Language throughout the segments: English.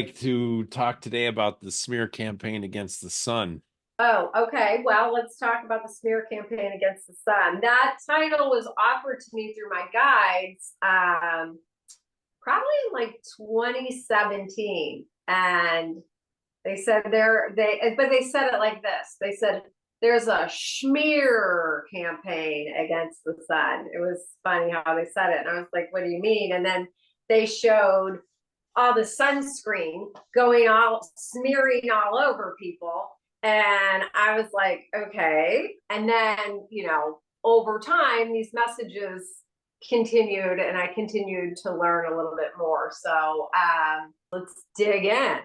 Like to talk today about the smear campaign against the sun. Oh, okay. Well, let's talk about the smear campaign against the sun. That title was offered to me through my guides, probably in like 2017. And they said but they said it like this. They said there's a Schmear campaign against the sun. It was funny how they said it. And I was like, what do you mean? And then they showed all the sunscreen going all smearing all over people. And I was like, okay. And then, over time, these messages continued and I continued to learn a little bit more. So let's dig in.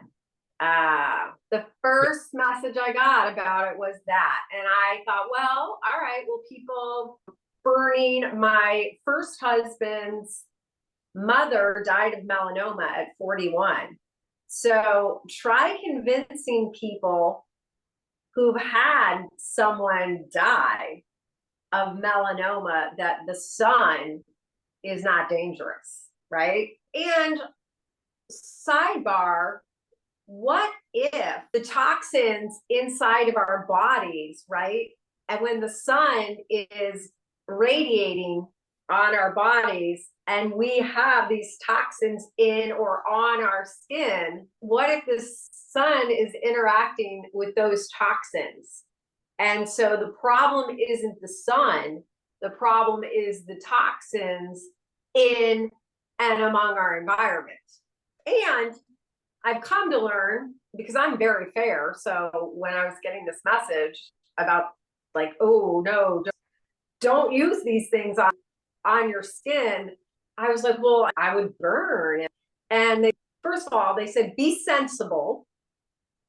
The first message I got about it was that. And I thought, well, all right, well, people burning my first husband's mother died of melanoma at 41. So try convincing people who've had someone die of melanoma that the sun is not dangerous, right? And sidebar, what if the toxins inside of our bodies, right? And when the sun is radiating on our bodies and we have these toxins in or on our skin, what if the sun is interacting with those toxins? And so the problem isn't the sun, the problem is the toxins in and among our environment. And I've come to learn, because I'm very fair. So when I was getting this message about like, oh no, don't use these things on your skin, I was like, well, I would burn. And first of all, they said, be sensible.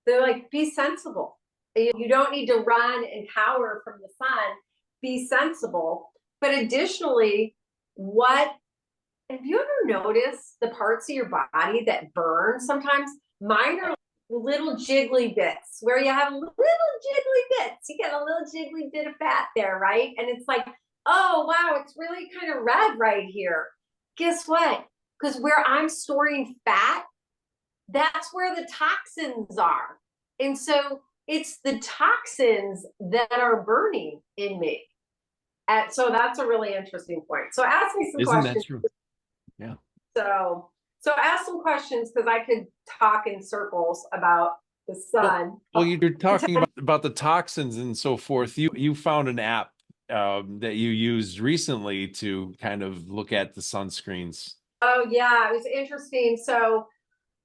They're like, be sensible. You don't need to run and cower from the sun. Be sensible. But additionally, what have you ever noticed the parts of your body that burn sometimes? Mine are little jiggly bits where you have little jiggly bits. You get a little jiggly bit of fat there, right? And it's like, oh, wow, it's really kind of red right here. Guess what? Because where I'm storing fat, that's where the toxins are. And so it's the toxins that are burning in me. So that's a really interesting point. So ask me some Isn't that questions. true? Yeah. So ask some questions because I could talk in circles about the Well, sun. well, you're talking about the toxins and so forth. You found an app that you used recently to kind of look at the sunscreens. Oh yeah, it was interesting. So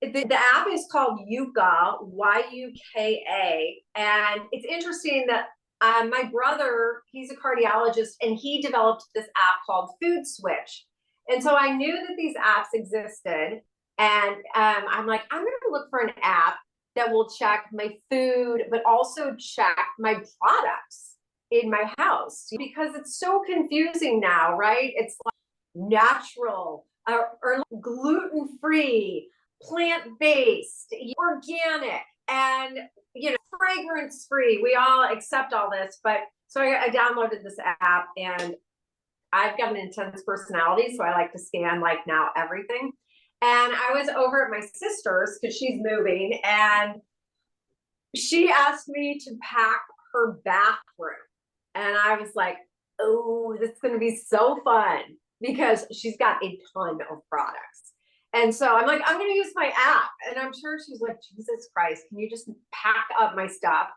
the app is called Yuka, Yuka, and it's interesting that my brother, he's a cardiologist, and he developed this app called Food Switch. And so I knew that these apps existed, and I'm like, I'm going to look for an app that will check my food, but also check my products in my house because it's so confusing now, right? It's like natural or gluten free, plant based, organic, and fragrance free. We all accept all this, but so I downloaded this app, and I've got an intense personality, so I like to scan like now everything. And I was over at my sister's because she's moving, and she asked me to pack her bathroom. And I was like, oh, this is going to be so fun because she's got a ton of products. And so I'm like, I'm going to use my app. And I'm sure she's like, Jesus Christ, can you just pack up my stuff?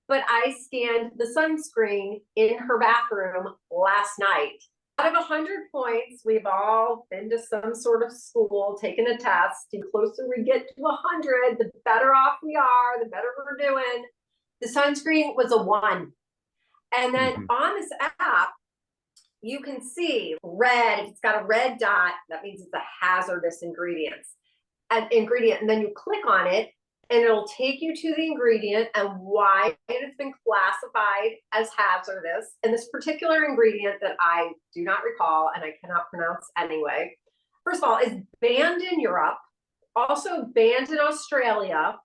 But I scanned the sunscreen in her bathroom last night. Out of 100 points, we've all been to some sort of school, taken a test. The closer we get to 100, the better off we are, the better we're doing. The sunscreen was a 1. And then Mhm. on this app, you can see red. If it's got a red dot, that means it's a hazardous ingredient. And then you click on it, and it'll take you to the ingredient and why it has been classified as hazardous. And this particular ingredient that I do not recall and I cannot pronounce anyway, first of all, is banned in Europe, also banned in Australia.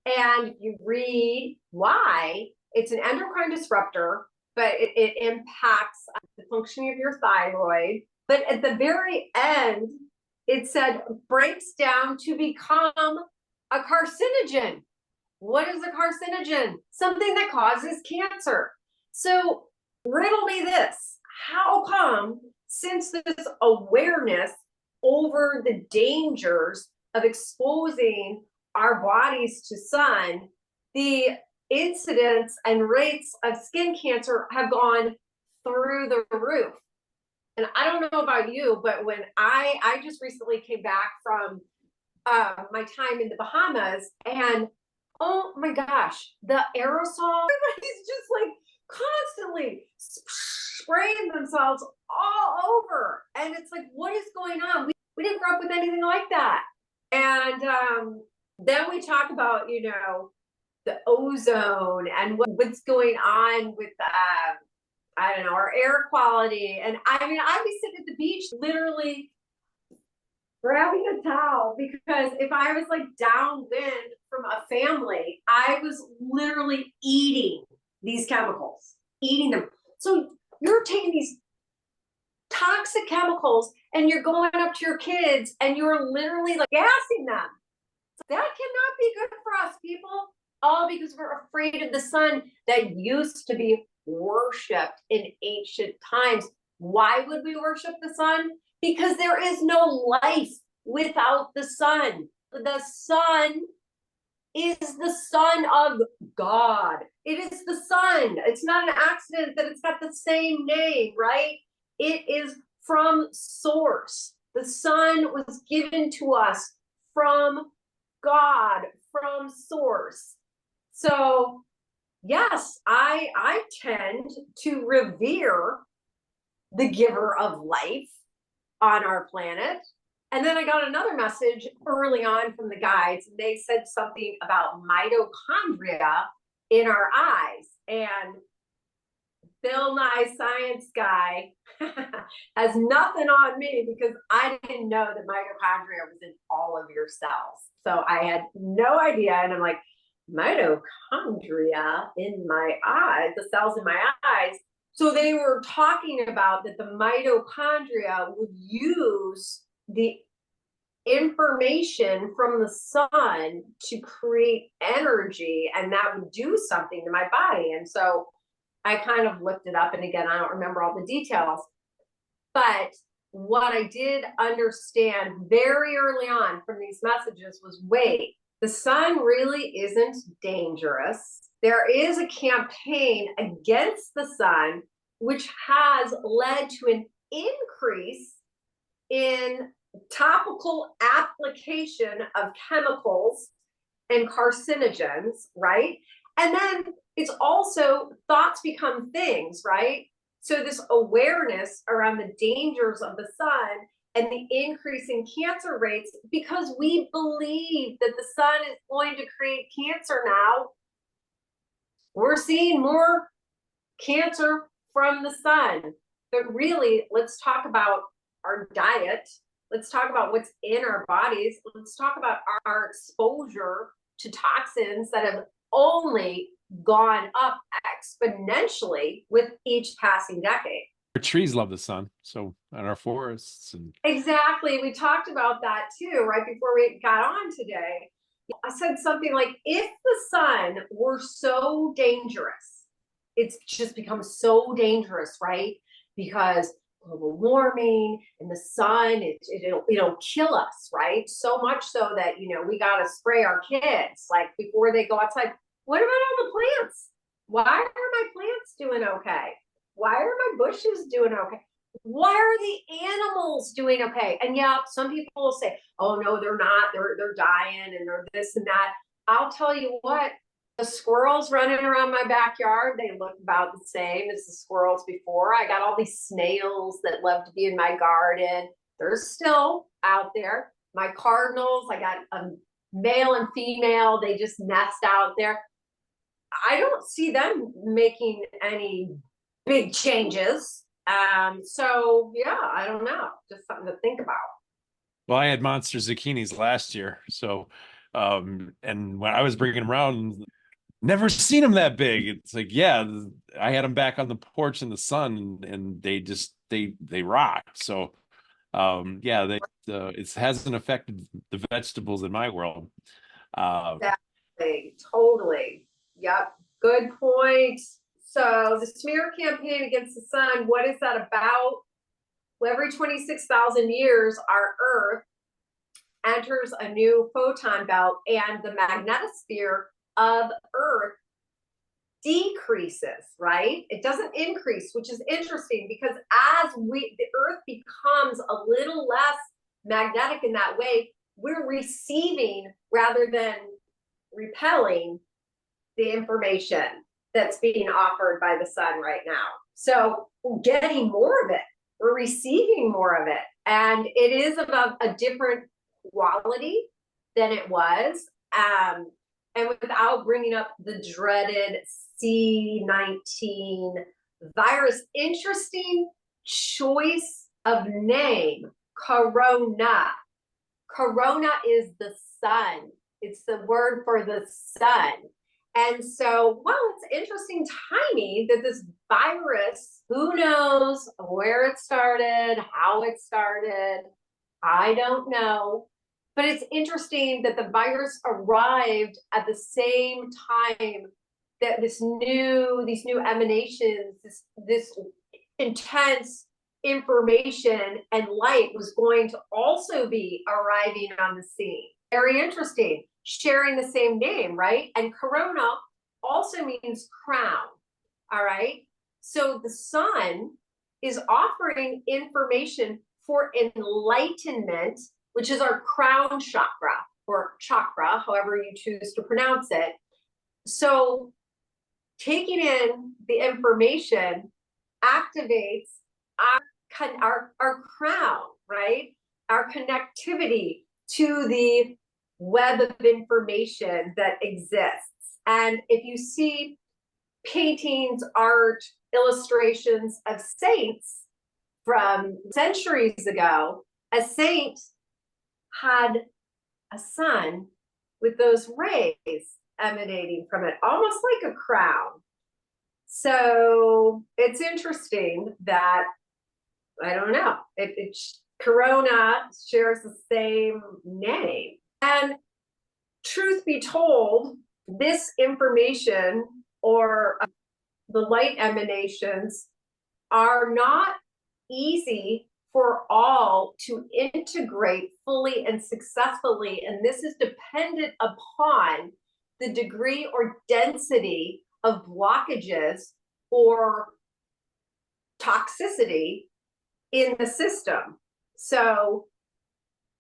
And you read why it's an endocrine disruptor, but it impacts the functioning of your thyroid. But at the very end, it said breaks down to become A carcinogen. What is a carcinogen? Something that causes cancer. So riddle me this. How come, since this awareness over the dangers of exposing our bodies to sun, the incidence and rates of skin cancer have gone through the roof? And I don't know about you, but when I just recently came back from my time in the Bahamas, and oh my gosh, the aerosol, everybody's just like constantly spraying themselves all over. And it's like, what is going on? We didn't grow up with anything like that. And then we talk about, the ozone and what's going on with I don't know, our air quality. And I mean, I'd be sitting at the beach literally grabbing a towel, because if I was like downwind from a family, I was literally eating these chemicals, eating them. So you're taking these toxic chemicals and you're going up to your kids and you're literally like gassing them. That cannot be good for us, people. All because we're afraid of the sun that used to be worshipped in ancient times. Why would we worship the sun? Because there is no life without the sun. The sun is the son of God. It is the sun. It's not an accident that it's got the same name, right? It is from source. The sun was given to us from God, from source. So yes, I tend to revere the giver of life on our planet. And then I got another message early on from the guides, and they said something about mitochondria in our eyes. And Bill Nye Science Guy has nothing on me, because I didn't know that mitochondria was in all of your cells. So I had no idea. And I'm like, mitochondria in my eyes, the cells in my eyes. So they were talking about that the mitochondria would use the information from the sun to create energy, and that would do something to my body. And so I kind of looked it up, and again, I don't remember all the details, but what I did understand very early on from these messages was, wait, the sun really isn't dangerous. There is a campaign against the sun, which has led to an increase in topical application of chemicals and carcinogens, right? And then it's also thoughts become things, right? So this awareness around the dangers of the sun and the increase in cancer rates, because we believe that the sun is going to create cancer now, we're seeing more cancer from the sun. But really, let's talk about our diet. Let's talk about what's in our bodies. Let's talk about our exposure to toxins that have only gone up exponentially with each passing decade. Our trees love the sun, so and our forests. And exactly, we talked about that too right before we got on today. I said something like, if the sun were so dangerous, it's just become so dangerous, right? Because global warming and the sun, it'll kill us, right? So much so that, we got to spray our kids like before they go outside. What about all the plants? Why are my plants doing okay? Why are my bushes doing okay? Why are the animals doing okay? And yeah, some people will say, oh no, they're not, they're dying and they're this and that. I'll tell you what, the squirrels running around my backyard, they look about the same as the squirrels before. I got all these snails that love to be in my garden. They're still out there. My cardinals, I got a male and female, they just nest out there. I don't see them making any big changes. So yeah, I don't know, just something to think about. well, I had monster zucchinis last year, so and when I was bringing them around, never seen them that big. It's like, yeah, I had them back on the porch in the sun, and they just they rock. So yeah, it hasn't affected the vegetables in my world. Exactly. Totally. Yep. Good point. So the smear campaign against the sun, what is that about? Well, every 26,000 years, our Earth enters a new photon belt, and the magnetosphere of Earth decreases, right? It doesn't increase, which is interesting because as the Earth becomes a little less magnetic in that way, we're receiving rather than repelling the information that's being offered by the sun right now. So we're getting more of it. We're receiving more of it. And it is about a different quality than it was. And without bringing up the dreaded C19 virus, interesting choice of name, corona. Corona is the sun. It's the word for the sun. And so, well, it's interesting timing that this virus, who knows where it started, how it started, I don't know. But it's interesting that the virus arrived at the same time that these new emanations, this intense information and light was going to also be arriving on the scene. Very interesting. Sharing the same name, right? And corona also means crown. All right. So the sun is offering information for enlightenment, which is our crown chakra or chakra, however you choose to pronounce it. So taking in the information activates our crown, right? Our connectivity to the web of information that exists. And if you see paintings, art, illustrations of saints from centuries ago, a saint had a sun with those rays emanating from it, almost like a crown. So it's interesting that, I don't know, Corona shares the same name. And truth be told, this information or the light emanations are not easy for all to integrate fully and successfully. And this is dependent upon the degree or density of blockages or toxicity in the system. So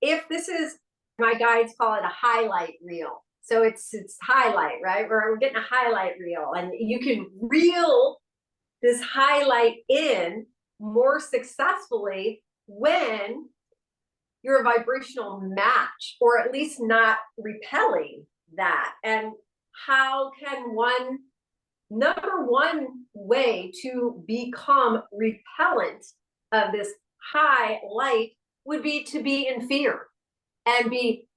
if this is, my guides call it a highlight reel. So it's highlight, right? We're getting a highlight reel, and you can reel this highlight in more successfully when you're a vibrational match, or at least not repelling that. And how can number one way to become repellent of this high light would be to be in fear and be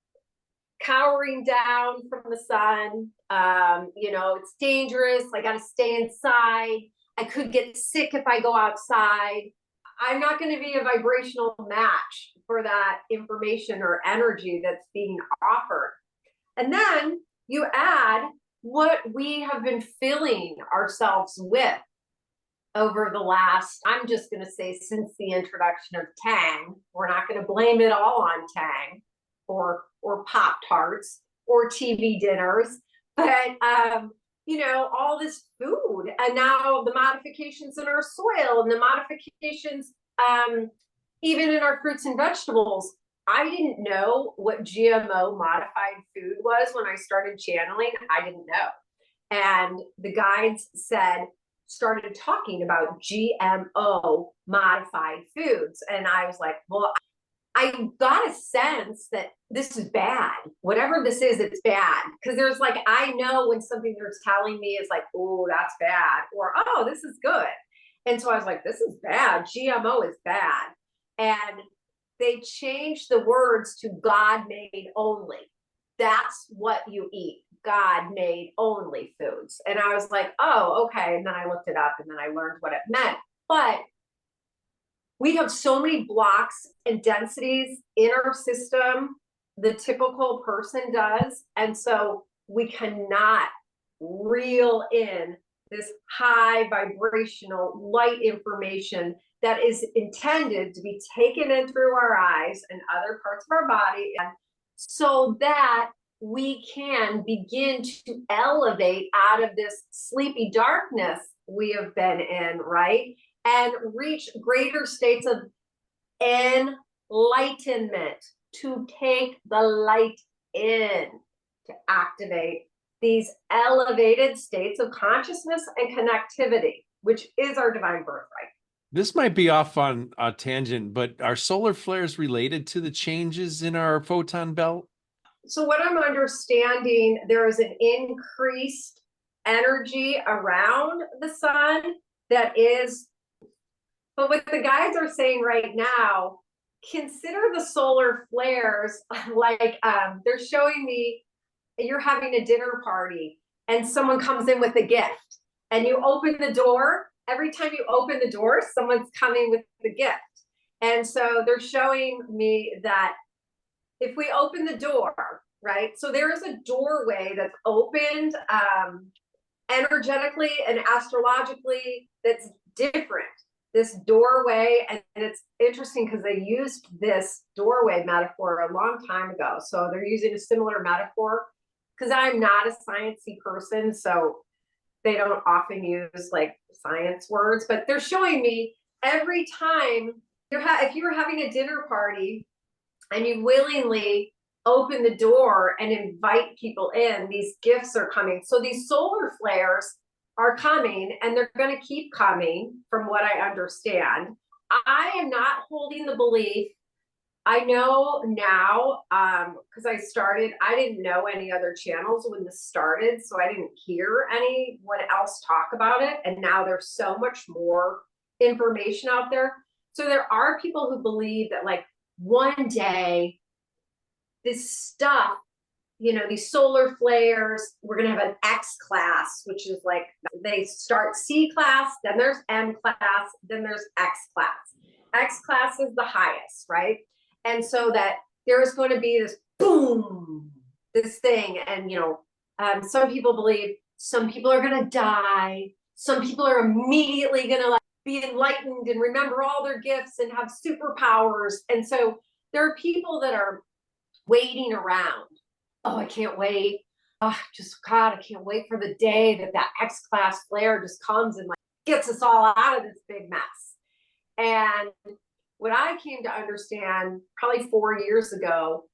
cowering down from the sun. It's dangerous. I got to stay inside. I could get sick if I go outside. I'm not going to be a vibrational match for that information or energy that's being offered. And then you add what we have been filling ourselves with over the last, I'm just going to say, since the introduction of Tang. We're not going to blame it all on Tang or Pop-Tarts or TV dinners, but all this food, and now the modifications in our soil and the modifications even in our fruits and vegetables. I didn't know what GMO modified food was when I started channeling. I didn't know. And the guides started talking about GMO modified foods. And I was like, well, I got a sense that this is bad. Whatever this is, it's bad. Because there's I know when something they're telling me is like, oh, that's bad, or oh, this is good. And so I was like, this is bad. GMO is bad. And they changed the words to God made only. That's what you eat. God made only foods. And I was like, oh, okay. And then I looked it up and then I learned what it meant. But we have so many blocks and densities in our system the typical person does. And so we cannot reel in this high vibrational light information that is intended to be taken in through our eyes and other parts of our body, and so that we can begin to elevate out of this sleepy darkness we have been in, right? And reach greater states of enlightenment, to take the light in, to activate these elevated states of consciousness and connectivity, which is our divine birthright. This might be off on a tangent, but are solar flares related to the changes in our photon belt? So what I'm understanding, there is an increased energy around the sun that is, but what the guides are saying right now, consider the solar flares like they're showing me you're having a dinner party and someone comes in with a gift and you open the door. Every time you open the door, someone's coming with the gift. And so they're showing me that if we open the door, right? So there is a doorway that's opened energetically and astrologically that's different. This doorway, and it's interesting because they used this doorway metaphor a long time ago. So they're using a similar metaphor because I'm not a sciencey person, so they don't often use like science words, but they're showing me every time if you're having a dinner party and you willingly open the door and invite people in, these gifts are coming. So these solar flares are coming, and they're going to keep coming from what I understand. I am not holding the belief. I know now, because I didn't know any other channels when this started, so I didn't hear anyone else talk about it. And now there's so much more information out there. So there are people who believe that like one day this stuff, these solar flares, we're going to have an X class, which is like they start C class, then there's M class, then there's X class. X class is the highest, right? And so that there is going to be this boom, this thing. And, some people believe some people are going to die. Some people are immediately going to like be enlightened and remember all their gifts and have superpowers. And so there are people that are waiting around. Oh, I can't wait. Oh, God, I can't wait for the day that X-class flare just comes and like gets us all out of this big mess. And what I came to understand probably 4 years ago,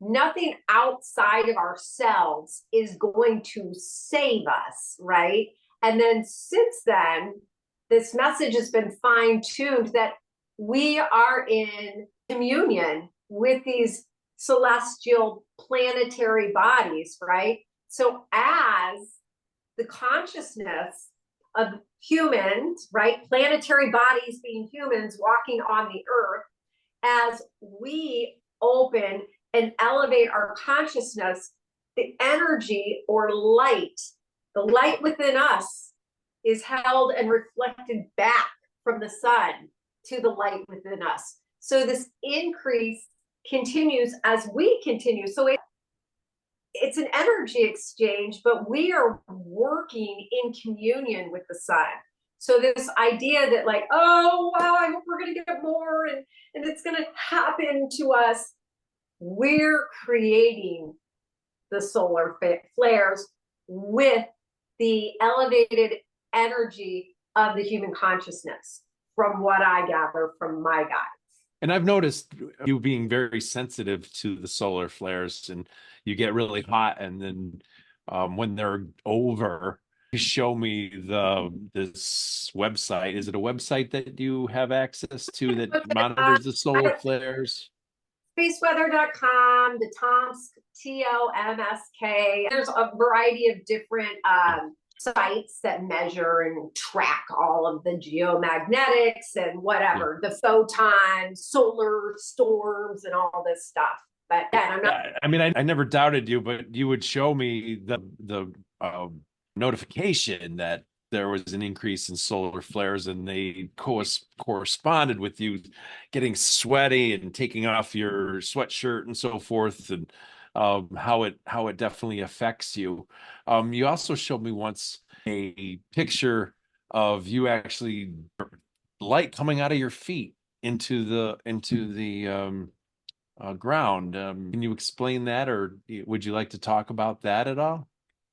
nothing outside of ourselves is going to save us, right? And then since then, this message has been fine-tuned that we are in communion with these celestial planetary bodies, right? So as the consciousness of humans, right, planetary bodies being humans walking on the earth, as we open and elevate our consciousness, the energy or light, the light within us is held and reflected back from the sun to the light within us. So this increase continues as we continue. So it's an energy exchange, but we are working in communion with the sun. So this idea that like, oh, wow, I hope we're going to get more and it's going to happen to us. We're creating the solar flares with the elevated energy of the human consciousness, from what I gather from my guides. And I've noticed you being very sensitive to the solar flares, and you get really hot, and then when they're over, you show me this website. Is it a website that you have access to that monitors the solar flares? Spaceweather.com, the Tomsk, TOMSK. There's a variety of different sites that measure and track all of the geomagnetics and whatever, the photons, solar storms, and all this stuff. But I'm not. I mean, I never doubted you, but you would show me the notification that there was an increase in solar flares, and they corresponded with you getting sweaty and taking off your sweatshirt and so forth, and how it definitely affects you. You also showed me once a picture of you actually light coming out of your feet into the ground. Can you explain that, or would you like to talk about that at all?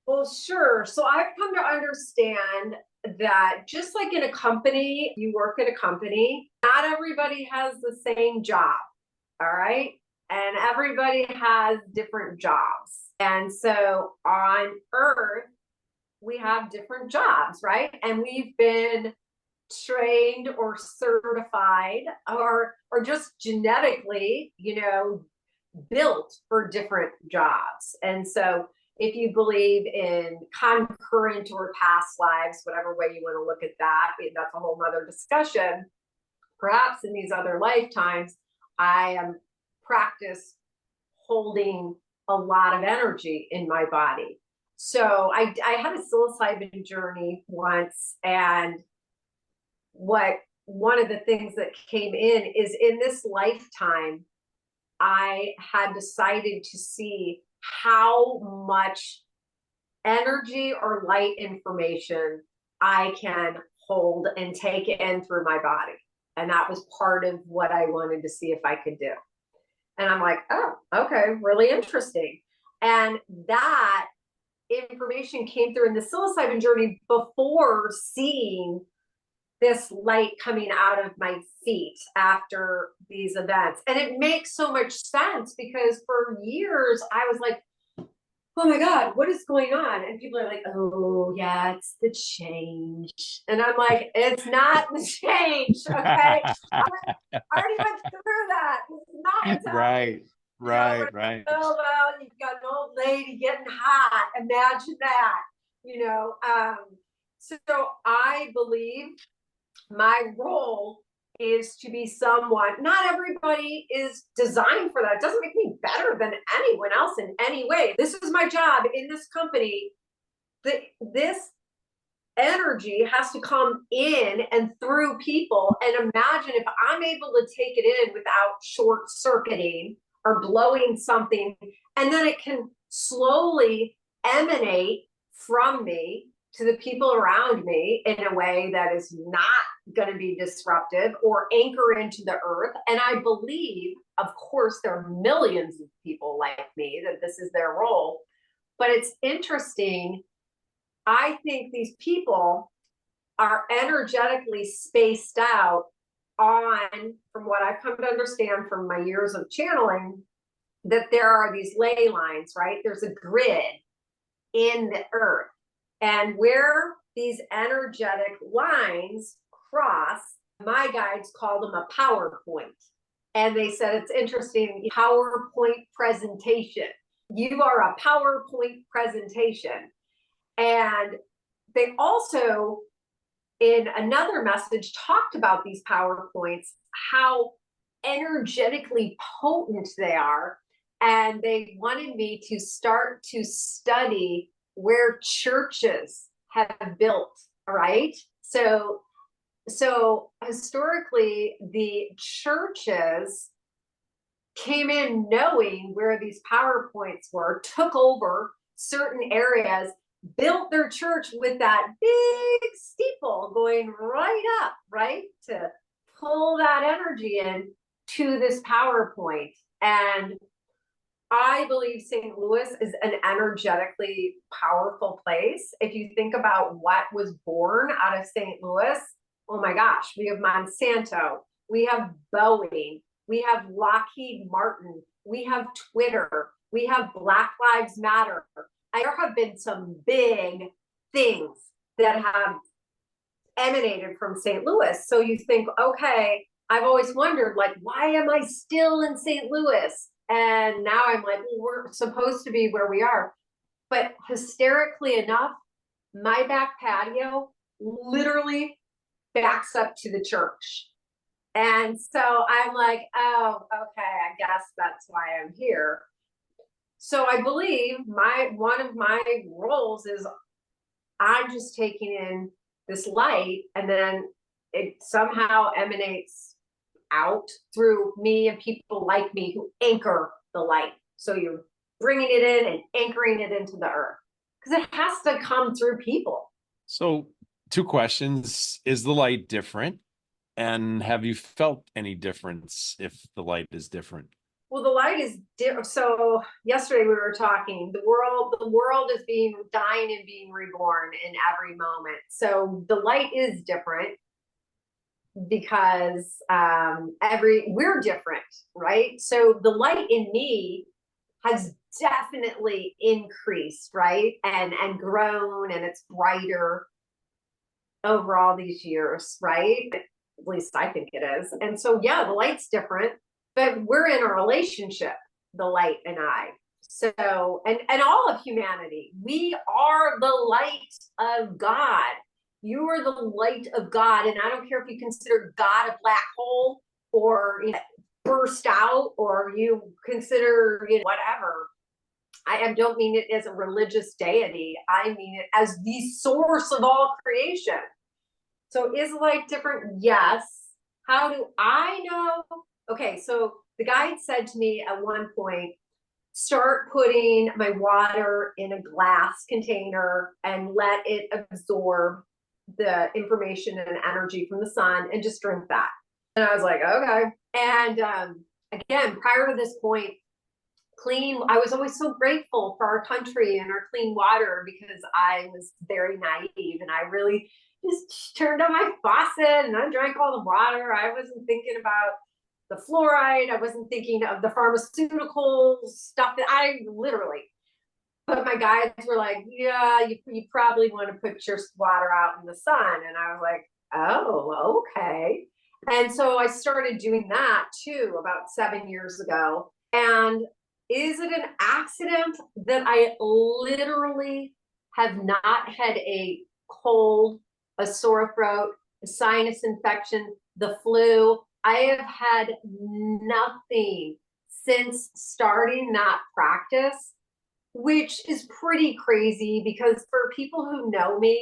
Well, sure. So I've come to understand that just like in a company, you work at a company, not everybody has the same job. All right. And everybody has different jobs. And so on Earth, we have different jobs, right? And we've been trained or certified or just genetically, built for different jobs. And so if you believe in concurrent or past lives, whatever way you want to look at that, that's a whole nother discussion. Perhaps in these other lifetimes, I am practice holding a lot of energy in my body. So I had a psilocybin journey once, and one of the things that came is in this lifetime, I had decided to see how much energy or light information I can hold and take in through my body. And that was part of what I wanted to see if I could do. And I'm like, oh, okay, really interesting. And that information came through in the psilocybin journey before seeing this light coming out of my feet after these events. And it makes so much sense because for years I was like, oh my God, what is going on? And people are like, oh yeah, it's the change. And I'm like, it's not the change, okay? I already went through that. It's not what's happening. Right, right, Like, right. oh well, you've got an old lady getting hot. Imagine that, you know. So I believe my role is to be someone. Not everybody is designed for that. It doesn't make me better than anyone else in any way. This is my job in this company. This energy has to come in and through people. And imagine if I'm able to take it in without short circuiting or blowing something, and then it can slowly emanate from me to the people around me in a way that is not going to be disruptive or anchor into the earth. And I believe, of course, there are millions of people like me that this is their role. But it's interesting. I think these people are energetically spaced out on, from what I've come to understand from my years of channeling, that there are these ley lines, right? There's a grid in the earth. And where these energetic lines cross, my guides call them a PowerPoint. And they said it's interesting, PowerPoint presentation. You are a PowerPoint presentation. And they also, in another message, talked about these PowerPoints, how energetically potent they are. And they wanted me to start to study where churches have built, right? So historically, the churches came in knowing where these PowerPoints were, took over certain areas, built their church with that big steeple going right up, right? To pull that energy in to this PowerPoint. And I believe St. Louis is an energetically powerful place. If you think about what was born out of St. Louis, oh my gosh, we have Monsanto, we have Boeing, we have Lockheed Martin, we have Twitter, we have Black Lives Matter. There have been some big things that have emanated from St. Louis. So you think, okay, I've always wondered, like, why am I still in St. Louis? And now I'm like, well, we're supposed to be where we are. But hysterically enough, my back patio literally backs up to the church. And so I'm like, oh, okay, I guess that's why I'm here. So I believe one of my roles is I'm just taking in this light, and then it somehow emanates out through me and people like me who anchor the light. So you're bringing it in and anchoring it into the earth because it has to come through people. So, two questions. Is the light different? And have you felt any difference if the light is different? Well, the light is different. So yesterday we were talking. The world is being dying and being reborn in every moment. So the light is different because we're different, right? So the light in me has definitely increased, right? And grown, and it's brighter over all these years, right? At least I think it is. And so yeah, the light's different, but we're in a relationship, the light and I. So and all of humanity, we are the light of God. You are the light of God. And I don't care if you consider God a black hole or burst out, or you consider whatever. I don't mean it as a religious deity. I mean it as the source of all creation. So is light different? Yes. How do I know? Okay, so the guide said to me at one point, start putting my water in a glass container and let it absorb the information and energy from the sun and just drink that. And I was like, okay. And again, prior to this point, I was always so grateful for our country and our clean water because I was very naive and I really just turned on my faucet and I drank all the water. I wasn't thinking about the fluoride. I wasn't thinking of the pharmaceutical stuff that I literally, but my guides were like, yeah, you probably want to put your water out in the sun. And I was like, oh, okay. And so I started doing that too about 7 years ago. And is it an accident that I literally have not had a cold, a sore throat, a sinus infection, the flu? I have had nothing since starting that practice, which is pretty crazy because for people who know me,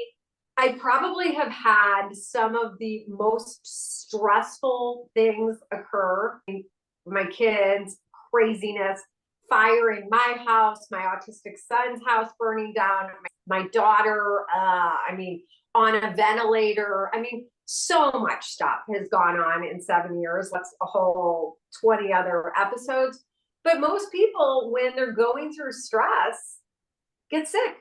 I probably have had some of the most stressful things occur. My kids, craziness, fire in my house, my autistic son's house burning down, my daughter, on a ventilator. So much stuff has gone on in 7 years. That's a whole 20 other episodes. But most people, when they're going through stress, get sick.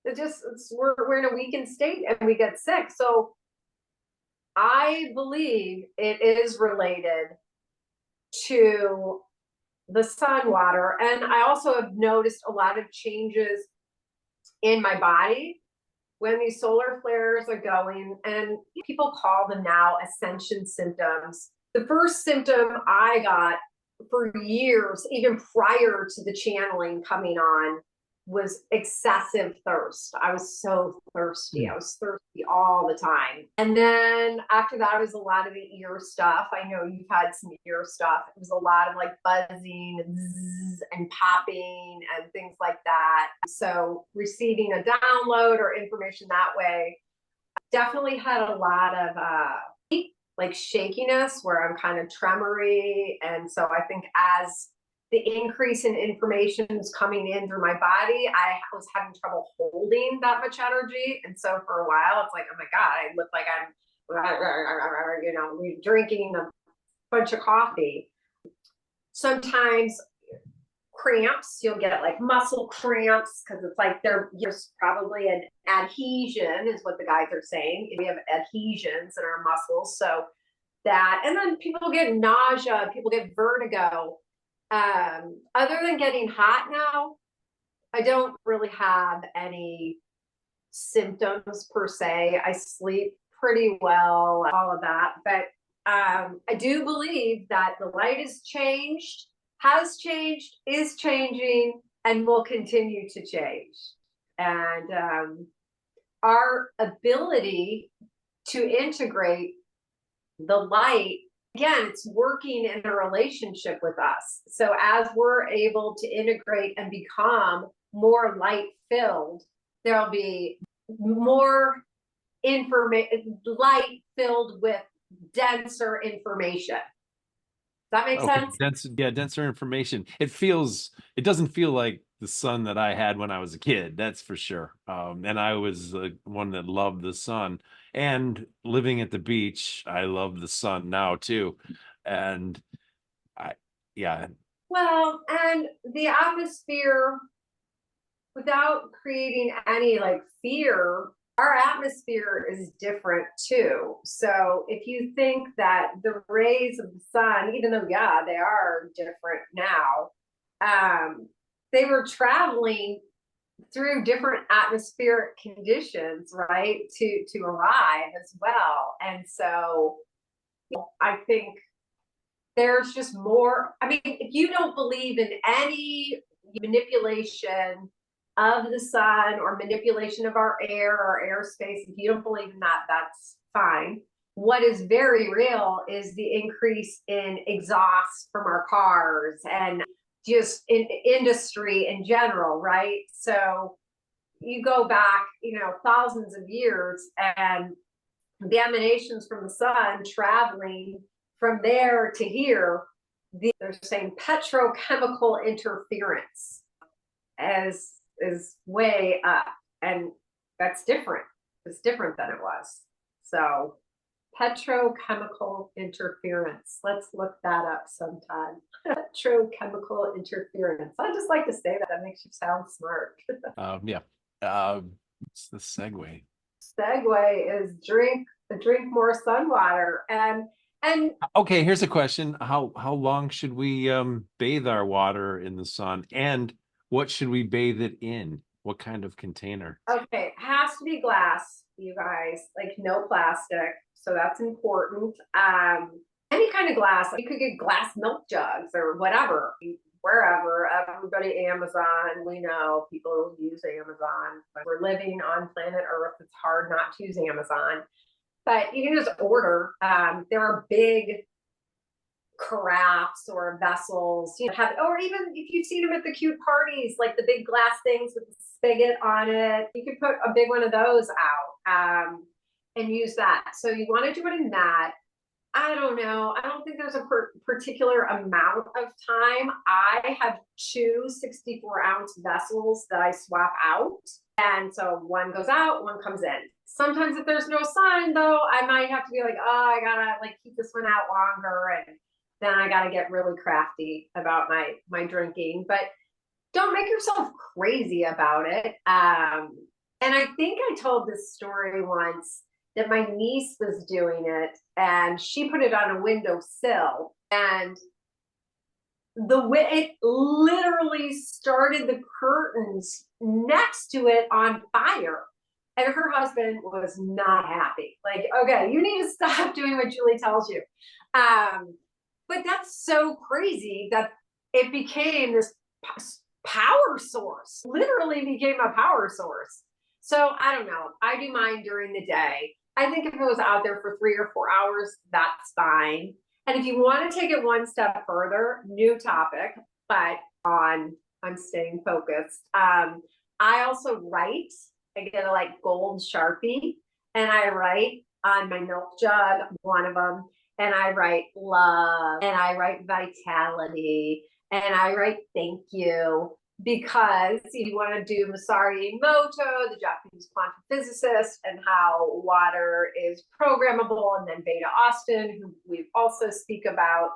We're in a weakened state and we get sick. So I believe it is related to the sun water. And I also have noticed a lot of changes in my body when these solar flares are going, and people call them now ascension symptoms. The first symptom I got for years, even prior to the channeling coming on, was excessive thirst. I was so thirsty. I was thirsty all the time. And then after that, it was a lot of the ear stuff. I know you've had some ear stuff. It was a lot of like buzzing and zzz and popping and things like that. So receiving a download or information that way, definitely had a lot of like shakiness where I'm kind of tremory. And so I think as the increase in information is coming in through my body, I was having trouble holding that much energy. And so for a while, it's like, oh my God, I look like I'm, drinking a bunch of coffee. Sometimes cramps, you'll get like muscle cramps because it's like there's probably an adhesion is what the guys are saying. We have adhesions in our muscles. So that, and then people get nausea, people get vertigo. Other than getting hot now, I don't really have any symptoms per se. I sleep pretty well, all of that. But I do believe that the light has changed, is changing, and will continue to change. And our ability to integrate the light, again, it's working in a relationship with us. So as we're able to integrate and become more light filled, there'll be more light filled with denser information. Does that make Okay, sense? denser information. It doesn't feel like the sun that I had when I was a kid, that's for sure. And I was one that loved the sun. And living at the beach, I love the sun now too. And I, yeah, Well, and the atmosphere, without creating any like fear, our atmosphere is different too. So if you think that the rays of the sun, even though, yeah, they are different now, they were traveling through different atmospheric conditions, right, to arrive as well. And so I think there's just more. I mean, if you don't believe in any manipulation of the sun or manipulation of our air or airspace, if you don't believe in that, that's fine. What is very real is the increase in exhaust from our cars and just in industry in general, right? So you go back, thousands of years, and the emanations from the sun traveling from there to here, they're saying petrochemical interference as is way up, and that's different. It's different than it was. So petrochemical interference, let's look that up sometime. Petrochemical interference, I just like to say that makes you sound smart. yeah. It's the segue. Segue is drink more sun water. And Okay, here's a question. How long should we bathe our water in the sun? And what should we bathe it in? What kind of container? okay, it has to be glass, you guys, like no plastic. So that's important. Any kind of glass, like you could get glass milk jugs or whatever, wherever. Everybody, Amazon, we know people use Amazon. We're living on planet Earth. It's hard not to use Amazon. But you can just order. There are big carafes or vessels, or even if you've seen them at the cute parties, like the big glass things with the spigot on it, you could put a big one of those out and use that. So you want to do it in that. I don't know. I don't think there's a particular amount of time. I have two 64-ounce vessels that I swap out. And so one goes out, one comes in. Sometimes if there's no sun, though, I might have to be like, oh, I gotta like keep this one out longer. And then I gotta get really crafty about my drinking. But don't make yourself crazy about it. And I think I told this story once that my niece was doing it and she put it on a windowsill, and it literally started the curtains next to it on fire. And her husband was not happy. Like, okay, you need to stop doing what Julie tells you. But that's so crazy that it became this power source, literally became a power source. So I don't know. I do mine during the day. I think if it was out there for 3 or 4 hours, that's fine. And if you want to take it one step further, new topic, but I'm staying focused. I also write. I get a like gold Sharpie, and I write on my milk jug, one of them, and I write love, and I write vitality, and I write thank you, because you want to do Masaru Emoto, the Japanese quantum physicist, and how water is programmable, and then Beta Austin, who we also speak about.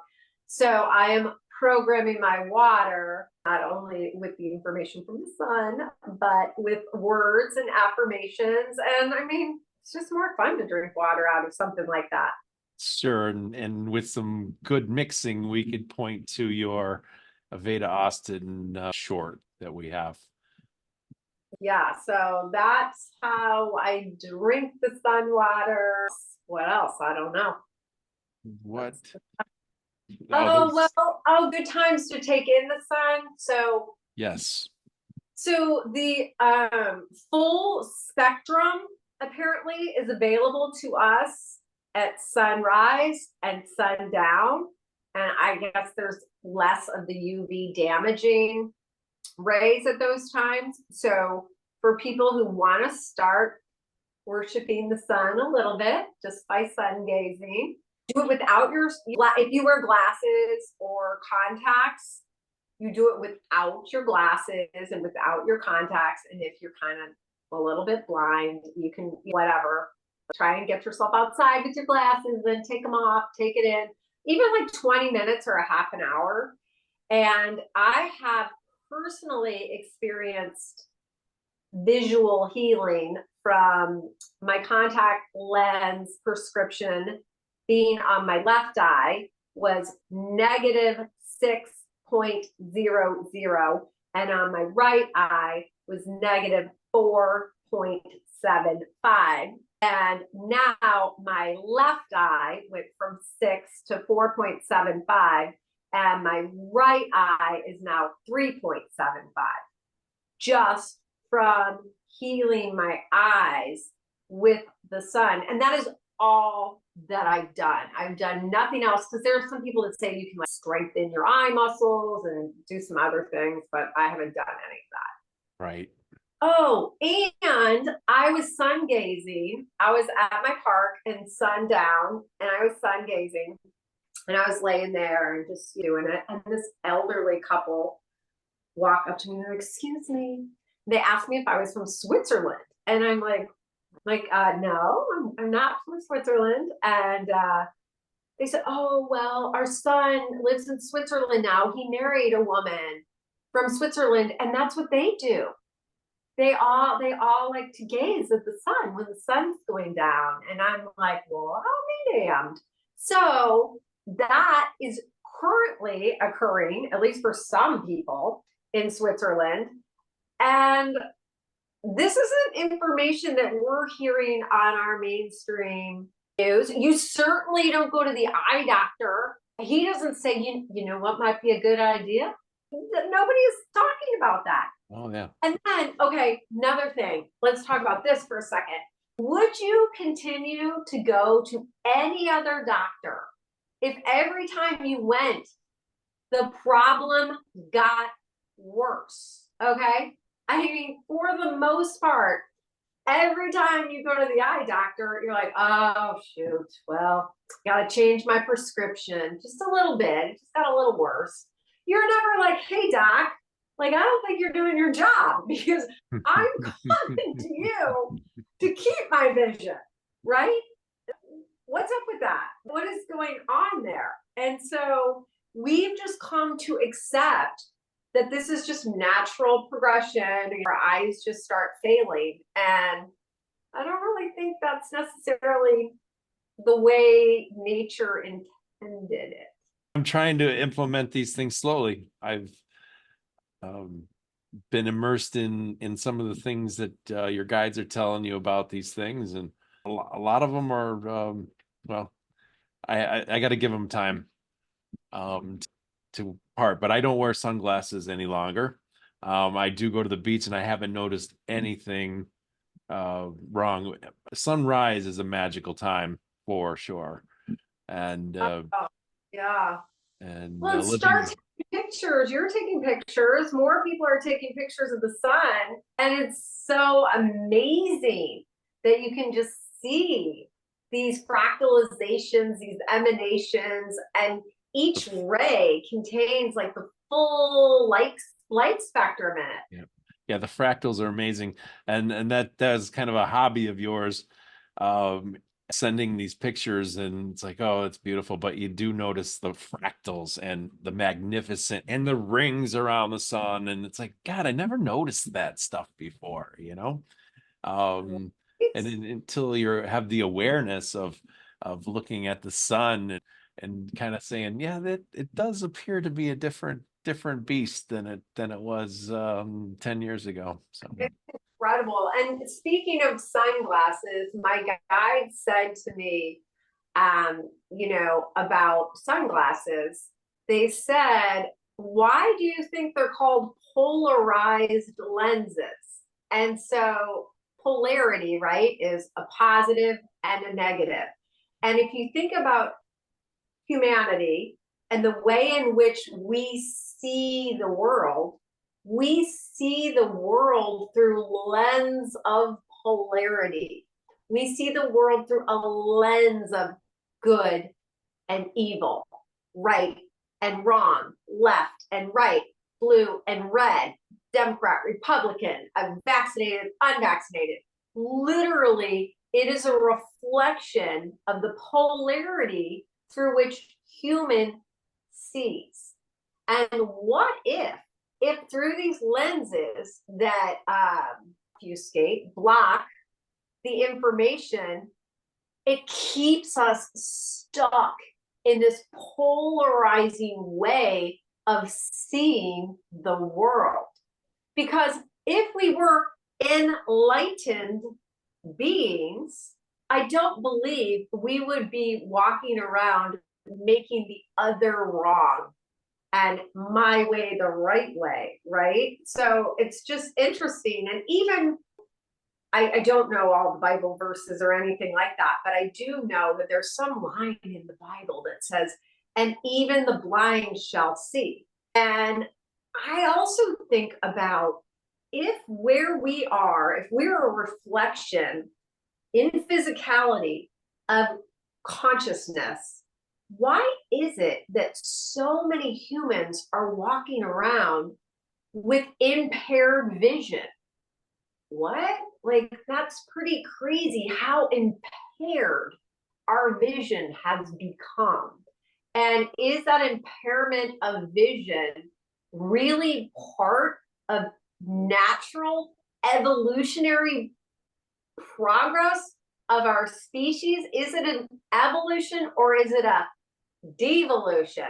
So I am programming my water, not only with the information from the sun, but with words and affirmations. And I mean, it's just more fun to drink water out of something like that. Sure, and with some good mixing, we could point to your Veda Austin short that we have. Yeah, so that's how I drink the sun water. What else? I don't know. What? Oh, well, good times to take in the sun. Yes. So the full spectrum apparently is available to us at sunrise and sundown. And I guess there's less of the UV damaging rays at those times. So for people who want to start worshiping the sun a little bit just by sun gazing. Do it without if you wear glasses or contacts, you do it without your glasses and without your contacts. And if you're kind of a little bit blind, you can, whatever, try and get yourself outside with your glasses, then take them off, take it in, even like 20 minutes or a half an hour. And I have personally experienced visual healing from my contact lens prescription being on my left eye was negative 6.00, and on my right eye was negative 4.75. And now my left eye went from 6 to 4.75, and my right eye is now 3.75, just from healing my eyes with the sun. And that is all that I've done. I've done nothing else, because there are some people that say you can like strengthen your eye muscles and do some other things, but I haven't done any of that. Right. Oh, and I was sun gazing. I was at my park and sundown, and I was sun gazing, and I was laying there and just doing it. And this elderly couple walk up to me and they're like, "Excuse me." They asked me if I was from Switzerland, and I'm like, no, I'm not from Switzerland. And they said, "Oh, well, our son lives in Switzerland now. He married a woman from Switzerland, and that's what they do. They all like to gaze at the sun when the sun's going down." And I'm like, "Well, I'll be damned." So that is currently occurring, at least for some people in Switzerland. And this isn't information that we're hearing on our mainstream news. You certainly don't go to the eye doctor. He doesn't say, you know what might be a good idea? Nobody is talking about that. Oh, yeah. And then, okay, another thing. Let's talk about this for a second. Would you continue to go to any other doctor if every time you went, the problem got worse? Okay? I mean, for the most part, every time you go to the eye doctor, you're like, "Oh, shoot, well, got to change my prescription just a little bit. It just got a little worse." You're never like, "Hey, doc, like, I don't think you're doing your job, because I'm coming to you to keep my vision," right? What's up with that? What is going on there? And so we've just come to accept that this is just natural progression. Your eyes just start failing. And I don't really think that's necessarily the way nature intended it. I'm trying to implement these things slowly. I've been immersed in some of the things that your guides are telling you about these things, and a lot of them are well, I got to give them time to part. But I don't wear sunglasses any longer. I do go to the beach, and I haven't noticed anything wrong. Sunrise is a magical time for sure, and Yeah. and Well, and start living. taking pictures. You're taking pictures. More people are taking pictures of the sun. And it's so amazing that you can just see these fractalizations, these emanations, and each ray contains like the full light spectrum in it. Yeah, yeah, the fractals are amazing, and that's kind of a hobby of yours, um, sending these pictures, and it's like, oh, it's beautiful, but you do notice the fractals and the magnificent and the rings around the sun, and it's like, God, I never noticed that stuff before, you know. And until you have the awareness of looking at the sun and kind of saying, yeah, that it does appear to be a different beast than it was 10 years ago. So It's incredible. And speaking of sunglasses, my guide said to me, about sunglasses, they said, "Why do you think they're called polarized lenses?" And so polarity, right, is a positive and a negative. And if you think about humanity and the way in which we see the world, we see the world through lens of polarity. We see the world through a lens of good and evil, right and wrong, left and right, blue and red, Democrat, Republican, vaccinated, unvaccinated. Literally, it is a reflection of the polarity through which human sees. And what if through these lenses that obfuscate, block the information, it keeps us stuck in this polarizing way of seeing the world. Because if we were enlightened beings, I don't believe we would be walking around making the other wrong and my way the right way, right? So it's just interesting. And even I don't know all the Bible verses or anything like that, but I do know that there's some line in the Bible that says, and even the blind shall see. And I also think about if where we are, if we're a reflection in physicality of consciousness, why is it that so many humans are walking around with impaired vision? What? Like, that's pretty crazy how impaired our vision has become. And is that impairment of vision really part of natural evolutionary progress of our species? Is it an evolution or is it a devolution?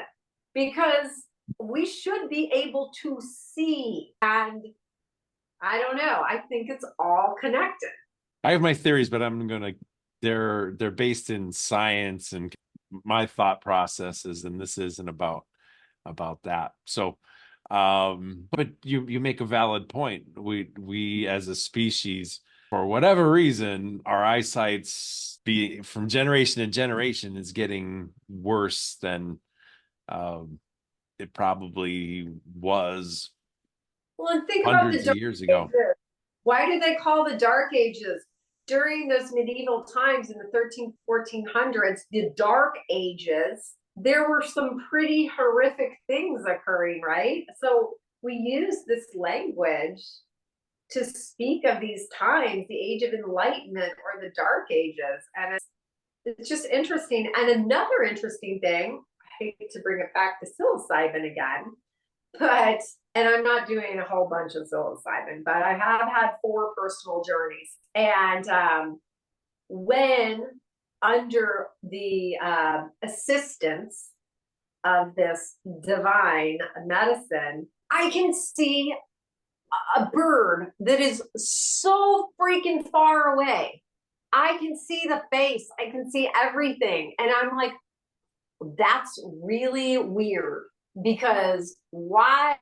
Because we should be able to see, and I don't know. I think it's all connected. I have my theories, but they're based in science and my thought processes, and this isn't about that. So but you make a valid point. We as a species, for whatever reason, our eyesight's be from generation to generation is getting worse than it probably was Well, and think about the hundreds of dark years ago. ages. Why do they call the dark ages? During those medieval times in the 13, 1400s, the dark ages, there were some pretty horrific things occurring, right? So we use this language to speak of these times, the age of enlightenment or the dark ages. And it's just interesting. And another interesting thing, I hate to bring it back to psilocybin again, but and I'm not doing a whole bunch of psilocybin, but I have had 4 personal journeys. And when under the assistance of this divine medicine, I can see a bird that is so freaking far away. I can see the face, I can see everything. And I'm like, that's really weird, because why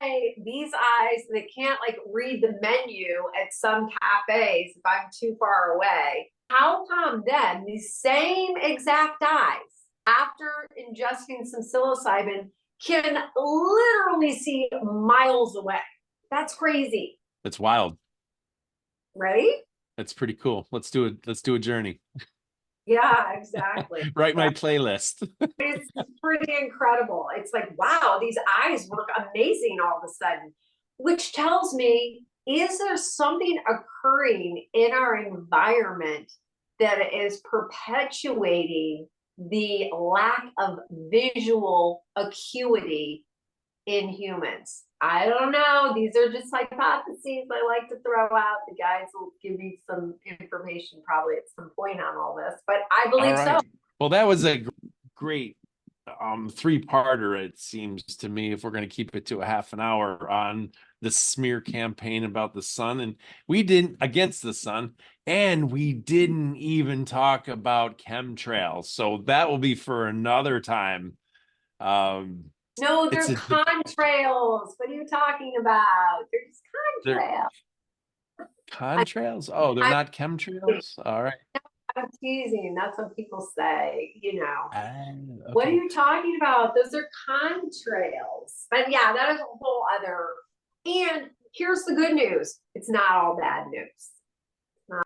these eyes that can't like read the menu at some cafes if I'm too far away? How come then these same exact eyes, after ingesting some psilocybin, can literally see miles away? That's crazy. It's wild. Right? That's pretty cool. Let's do it. Let's do a journey. Yeah, exactly. Write my playlist. It's pretty incredible. It's like, wow, these eyes work amazing all of a sudden, which tells me, is there something occurring in our environment that is perpetuating the lack of visual acuity in humans? I don't know. These are just hypotheses I like to throw out. The guys will give me some information probably at some point on all this, but I All believe so. right. Well, that was a great 3-parter, it seems to me, if we're going to keep it to a half an hour on the smear campaign about the sun. And we didn't against the sun, and we didn't even talk about chemtrails. So that will be for another time. No, It's they're a contrails. What are you talking about? They're just they're contrails. contrails. Oh, they're I'm, not chemtrails. All right. I'm teasing. That's what people say, you know. Ah, What are okay. you talking about? Those are contrails. But yeah, that is a whole other. And here's the good news. It's not all bad news.